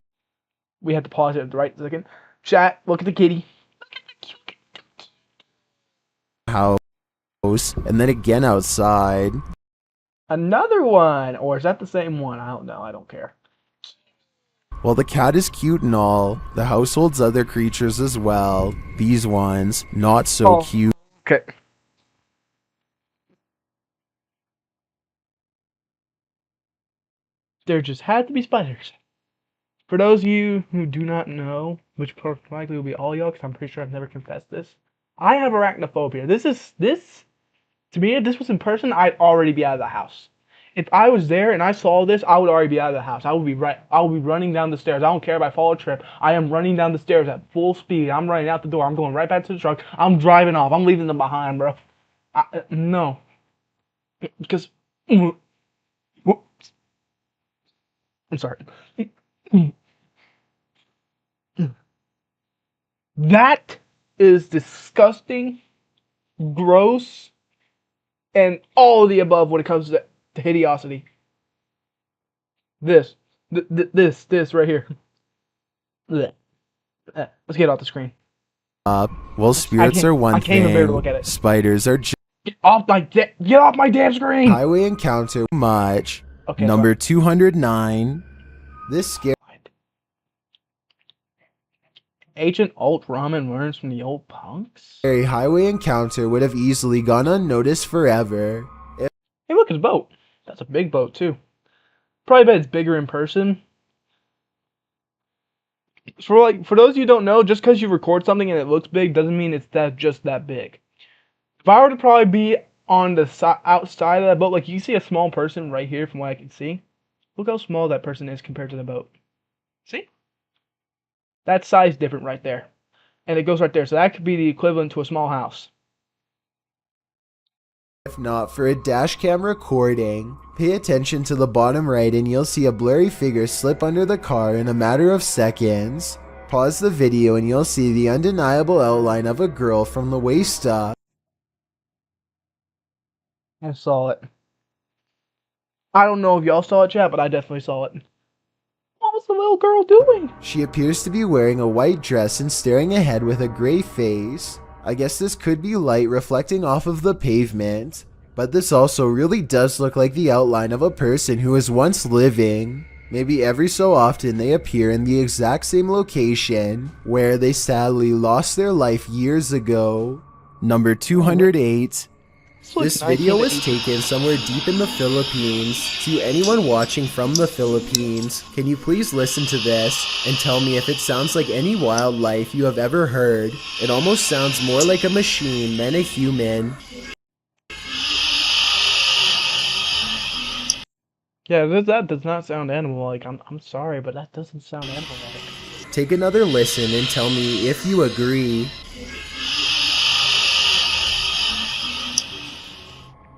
We have to pause it at the right second. Chat, look at the kitty. House, and then again outside. Another one, or is that the same one? I don't know. I don't care. While the cat is cute and all, the house holds other creatures as well. These ones, not so cute. Okay. There just had to be spiders. For those of you who do not know, which likely will be all y'all, because I'm pretty sure I've never confessed this, I have arachnophobia. To me, if this was in person, I'd already be out of the house. If I was there and I saw this, I would already be out of the house. I would be running down the stairs. I don't care if I fall a trip. I am running down the stairs at full speed. I'm running out the door. I'm going right back to the truck. I'm driving off. I'm leaving them behind, bro. No. Because I'm sorry. That is disgusting, gross, and all of the above when it comes to hideosity. This right here. Let's get off the screen. Well, spirits are one I can't even bear to look at thing. it. Spiders are Get off my damn screen. highway encounter much. Okay. Number 209. This scary Agent Alt Ramen learns from the old punks. highway encounter would have easily gone unnoticed forever. Hey, look, his boat. That's a big boat too. Probably bet it's bigger in person. For those of you who don't know, just because you record something and it looks big doesn't mean it's just that big. If I were to probably be on the outside of that boat, like you see a small person right here from what I can see. Look how small that person is compared to the boat. See? That size different right there. And it goes right there. So that could be the equivalent to a small house. If not for a dash cam recording, pay attention to the bottom right and you'll see a blurry figure slip under the car in a matter of seconds. Pause the video and you'll see the undeniable outline of a girl from the waist up. I saw it. I don't know if y'all saw it yet, but I definitely saw it. What was the little girl doing? She appears to be wearing a white dress and staring ahead with a gray face. I guess this could be light reflecting off of the pavement, but this also really does look like the outline of a person who was once living. Maybe every so often they appear in the exact same location where they sadly lost their life years ago. Number 208. This video was taken somewhere deep in the Philippines. To anyone watching from the Philippines, can you please listen to this and tell me if it sounds like any wildlife you have ever heard? It almost sounds more like a machine than a human. Yeah, that does not sound animal-like. I'm sorry, but that doesn't sound animal-like. Take another listen and tell me if you agree.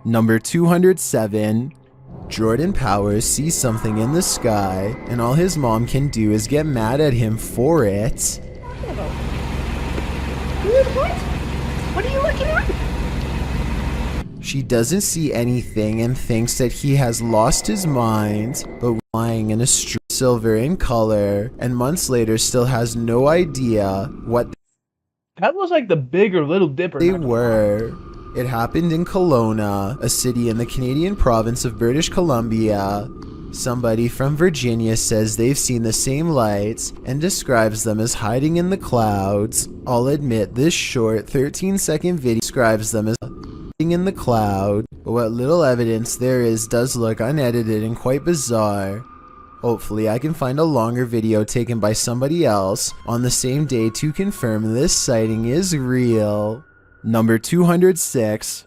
Number 207. Jordan Powers sees something in the sky, and all his mom can do is get mad at him for it. What are you looking at? She doesn't see anything and thinks that he has lost his mind, but lying in a street silver in color, and months later still has no idea what That was like the big or Little Dipper. they were. It happened in Kelowna, a city in the Canadian province of British Columbia. Somebody from Virginia says they've seen the same lights and describes them as hiding in the clouds. I'll admit this short 13-second video describes them as hiding in the cloud, but what little evidence there is does look unedited and quite bizarre. Hopefully I can find a longer video taken by somebody else on the same day to confirm this sighting is real. Number 206.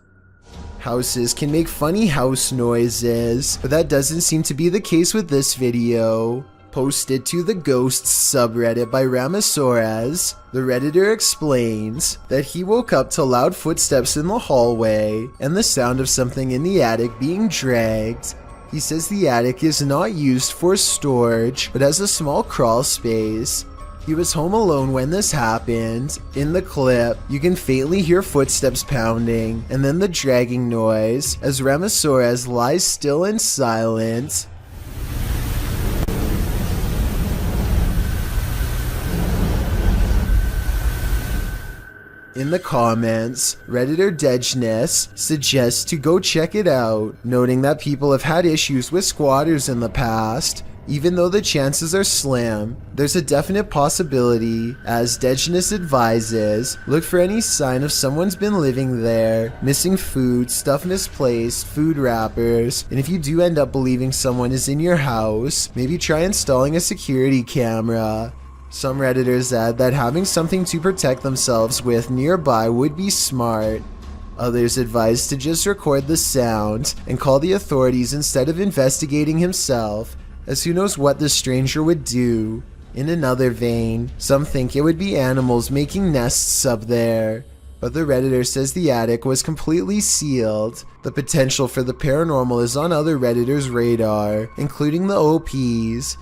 Houses can make funny house noises, but that doesn't seem to be the case with this video. Posted to the Ghosts subreddit by Ramasaurez, the Redditor explains that he woke up to loud footsteps in the hallway and the sound of something in the attic being dragged. He says the attic is not used for storage, but has a small crawl space. He was home alone when this happened. In the clip, you can faintly hear footsteps pounding, and then the dragging noise, as Ramasaurez lies still and silent. In the comments, Redditor Dejness suggests to go check it out, noting that people have had issues with squatters in the past. Even though the chances are slim, there's a definite possibility, as Dejness advises. Look for any sign of someone's been living there, missing food, stuff misplaced, food wrappers, and if you do end up believing someone is in your house, maybe try installing a security camera. Some Redditors add that having something to protect themselves with nearby would be smart. Others advised to just record the sound and call the authorities instead of investigating himself, as who knows what the stranger would do. In another vein, some think it would be animals making nests up there, but the Redditor says the attic was completely sealed. The potential for the paranormal is on other Redditors' radar, including the OPs.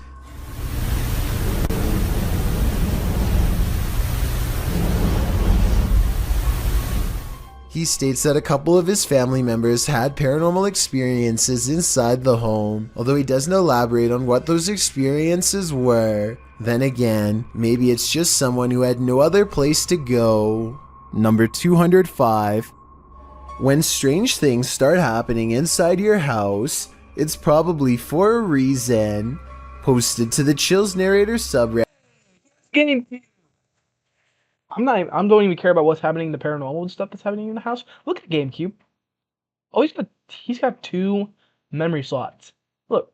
He states that a couple of his family members had paranormal experiences inside the home, although he doesn't elaborate on what those experiences were. Then again, maybe it's just someone who had no other place to go. Number 205. When strange things start happening inside your house, it's probably for a reason. Posted to the Chills Narrator subreddit. Game. I don't even care about what's happening in the paranormal and stuff that's happening in the house. Look at GameCube. Oh, he's got 2 memory slots. Look.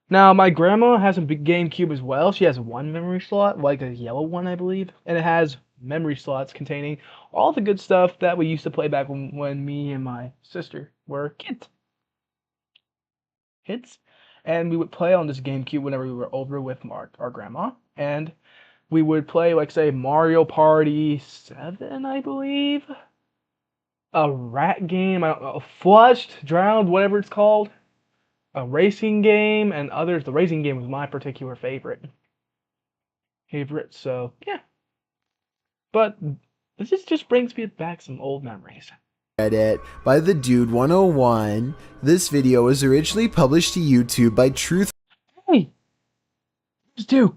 Now, my grandma has a big GameCube as well. She has 1 memory slot, like a yellow one, I believe. And it has memory slots containing all the good stuff that we used to play back when me and my sister were kids. And we would play on this GameCube whenever we were over with our grandma. And we would play, like, say, Mario Party 7, I believe. A rat game, I don't know, Flushed, Drowned, whatever it's called. A racing game, and others. The racing game was my particular favorite. So, yeah. But this just brings me back some old memories. Edit by the Dude 101. This video was originally published to YouTube by Truth. Hey! He's due!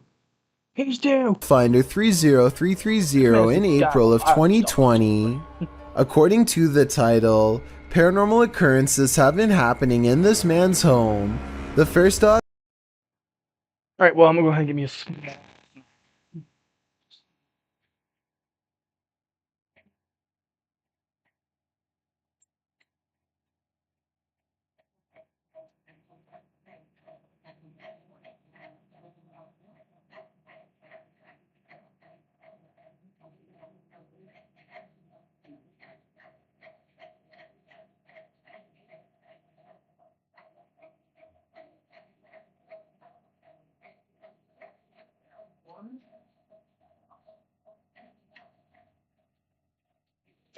Finder 30330 in April of 2020. According to the title, paranormal occurrences have been happening in this man's home. The first Alright, well, I'm gonna go ahead and give me a snack.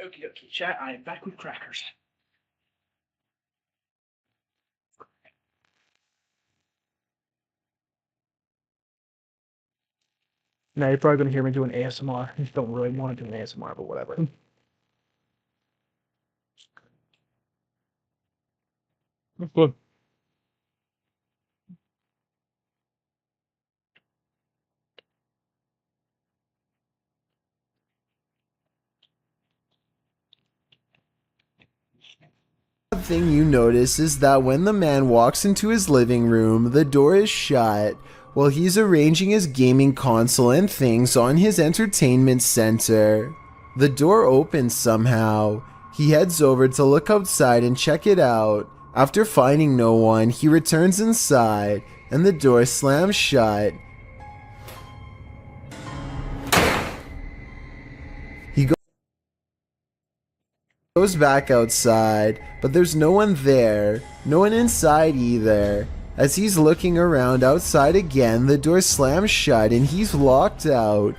Okay, chat, I am back with crackers. Now you're probably going to hear me doing ASMR. I don't really want to do an ASMR, but whatever. Good. thing you notice is that when the man walks into his living room, the door is shut while he's arranging his gaming console and things on his entertainment center. The door opens somehow. He heads over to look outside and check it out. After finding no one, he returns inside and the door slams shut. He goes back outside, but there's no one there, no one inside either. As he's looking around outside again, the door slams shut and he's locked out.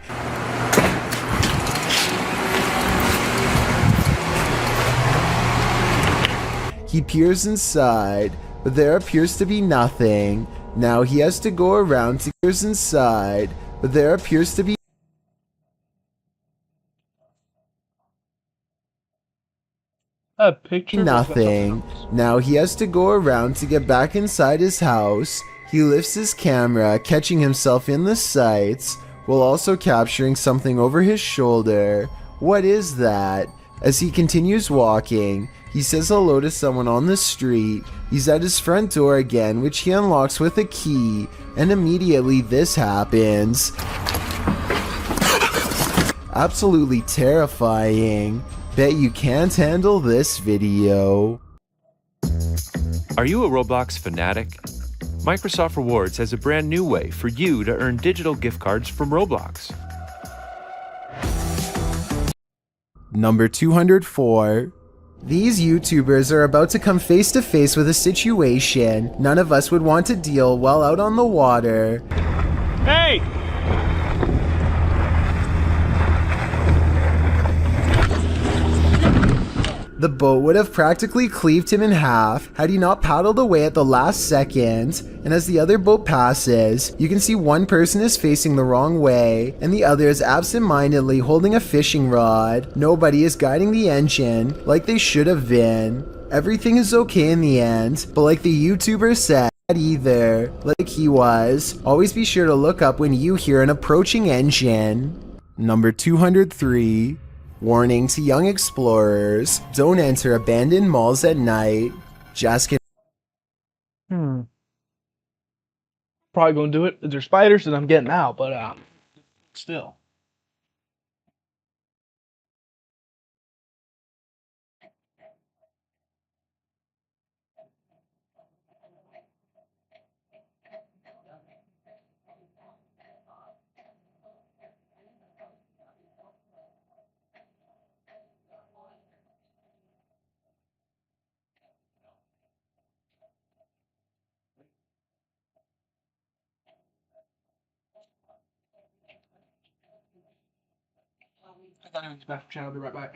He peers inside, but there appears to be nothing. Now he has to go around to peers inside, but there appears to be a picture. Nothing. Now he has to go around to get back inside his house. He lifts his camera, catching himself in the sights, while also capturing something over his shoulder. What is that? As he continues walking, he says hello to someone on the street. He's at his front door again, which he unlocks with a key, and immediately this happens. Absolutely terrifying. Bet you can't handle this video. Are you a Roblox fanatic? Microsoft Rewards has a brand new way for you to earn digital gift cards from Roblox. Number 204. These YouTubers are about to come face to face with a situation none of us would want to deal while out on the water. Hey! The boat would have practically cleaved him in half had he not paddled away at the last second, and as the other boat passes, you can see one person is facing the wrong way, and the other is absent-mindedly holding a fishing rod. Nobody is guiding the engine like they should have been. Everything is okay in the end, but like the YouTuber said, either, like he was, always be sure to look up when you hear an approaching engine. Number 203. Warning to young explorers, don't enter abandoned malls at night. Jaskin. Probably gonna do it. If there's spiders, then I'm getting out, but still. I thought I was back from channel. I'll be right back.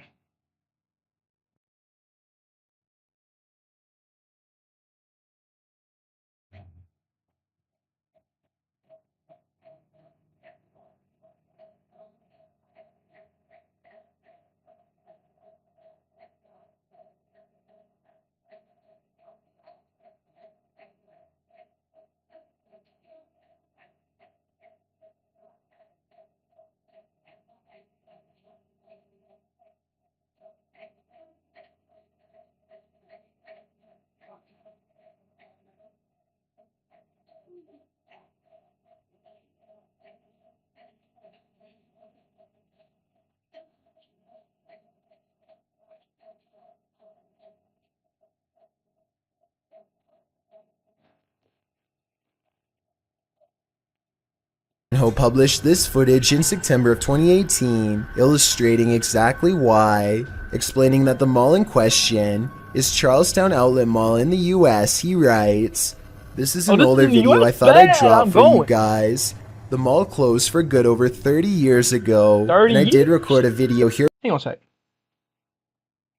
Ho published this footage in September of 2018, illustrating exactly why, explaining that the mall in question is Charlestown Outlet Mall in the US. He writes, "This is an older video I thought I'd drop for you guys. The mall closed for good over 30 years ago, and I did record a video here." Hang on a sec.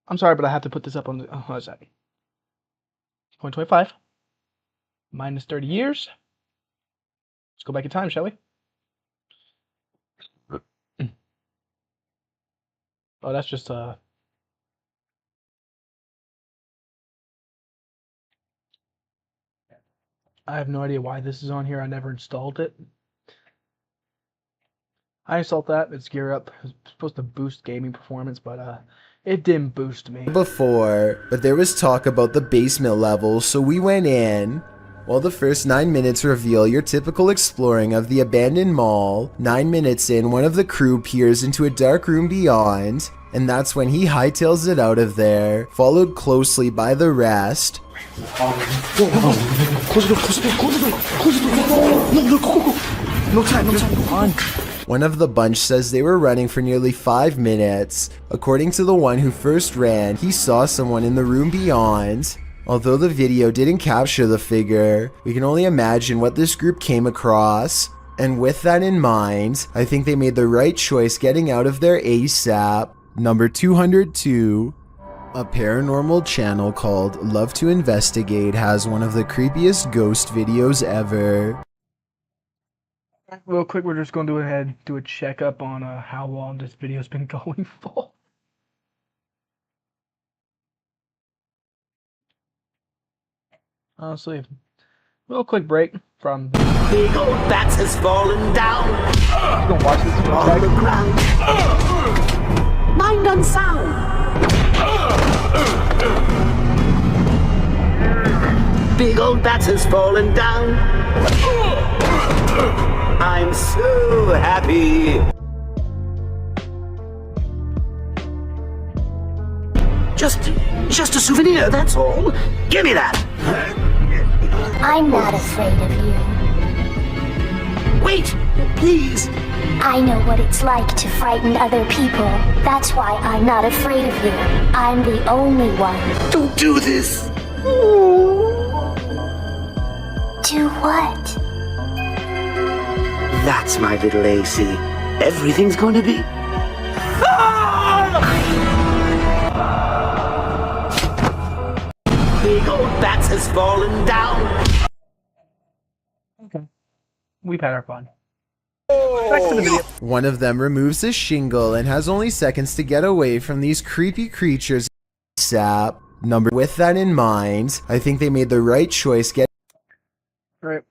I'm sorry, but I have to put this up on the. Hold on a sec. 2025 minus 30 years. Let's go back in time, shall we? Oh, that's just I have no idea why this is on here. I never installed it. I installed that. It's Gear Up. It's supposed to boost gaming performance, but it didn't boost me. Before, but there was talk about the basement level, so we went in. While the first 9 minutes reveal your typical exploring of the abandoned mall, 9 minutes in, one of the crew peers into a dark room beyond, and that's when he hightails it out of there, followed closely by the rest. One of the bunch says they were running for nearly 5 minutes. According to the one who first ran, he saw someone in the room beyond. Although the video didn't capture the figure, we can only imagine what this group came across. And with that in mind, I think they made the right choice getting out of there ASAP. Number 202. A paranormal channel called Love to Investigate has one of the creepiest ghost videos ever. Real quick, we're just going to go ahead and do a checkup on how long this video's been going for. Honestly, real quick break from Big old bats has fallen down. Don't watch this on the ground. Mind on sound. Big old bats has fallen down. I'm so happy. Just a souvenir, that's all. Give me that. I'm not afraid of you. Wait, please. I know what it's like to frighten other people. That's why I'm not afraid of you. I'm the only one. Don't do this! Do what? That's my little AC. Everything's going to be... Big old Bats has fallen down. Okay. We've had our fun. Back to the video. One of them removes a shingle and has only seconds to get away from these creepy creatures. Sap. With that in mind, I think they made the right choice. Right.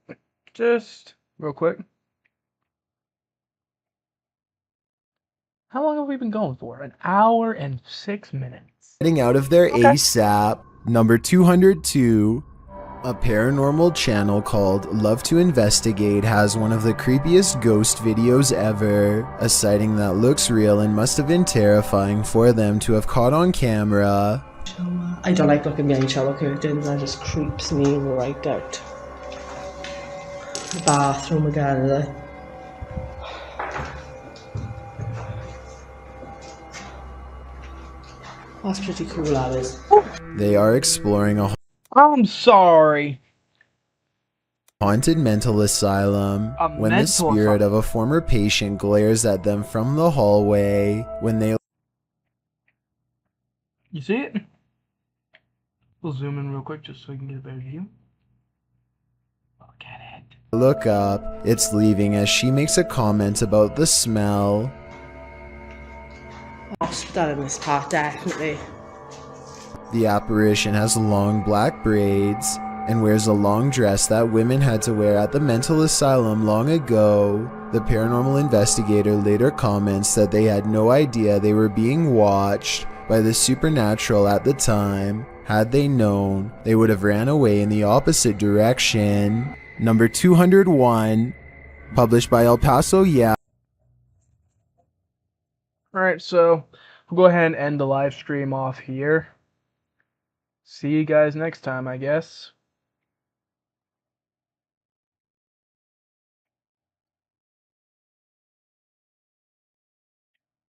Just real quick. How long have we been going for? An hour and 6 minutes. Getting out of there ASAP. Number 202. A paranormal channel called Love to Investigate has one of the creepiest ghost videos ever. A sighting that looks real and must have been terrifying for them to have caught on camera. I don't like looking behind shower curtains, that just creeps me right out. The bathroom again. That's pretty cool, that is. They are exploring a I'm sorry. haunted mental asylum. When the spirit of a former patient glares at them from the hallway, when they You see it? We'll zoom in real quick just so we can get a better view. Look at it. look up, it's leaving as she makes a comment about the smell. Hospital in this part, definitely. The apparition has long black braids and wears a long dress that women had to wear at the mental asylum long ago. The paranormal investigator later comments that they had no idea they were being watched by the supernatural at the time. Had they known, they would have ran away in the opposite direction. Number 201, published by El Paso Alright, so we'll go ahead and end the live stream off here. See you guys next time, I guess.